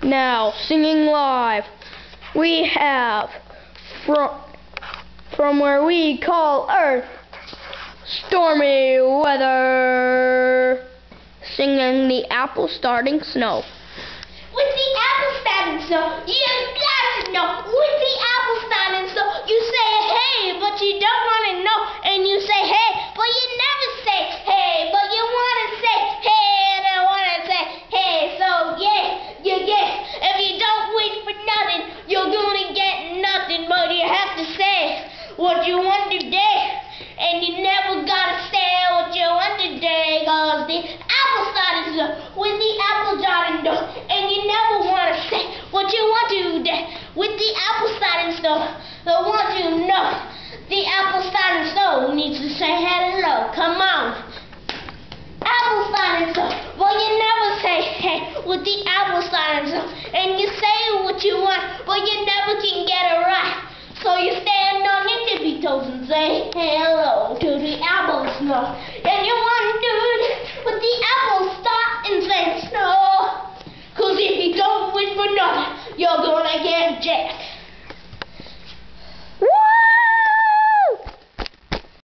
Now, singing live, we have from where we call Earth, stormy weather, singing the apple starting snow. With the apple starting snow, you got to know. With the apple starting snow, you say hey, but you don't want to know, and you say hey, but you never say hey, but you want to say hey, and I want to say hey. So if you don't wait for nothing, you're gonna get nothing. But you have to say what you want today, and you never gotta say what you want today, 'cause the apple starting snow. With the apple starting snow, and you never want to say what you want today. With the apple starting snow, I want you to know the apple starting snow needs to say hello. Come on. Apple starting snow. Well, you never say hey with the apple starting snow, and you say what you want, but you never can get it right. So you stand on your tippy toes and say hello to the apple snow. And you want to do it with the apple starting snow. 'Cause if you don't wait for nothing, you're gonna get jacked.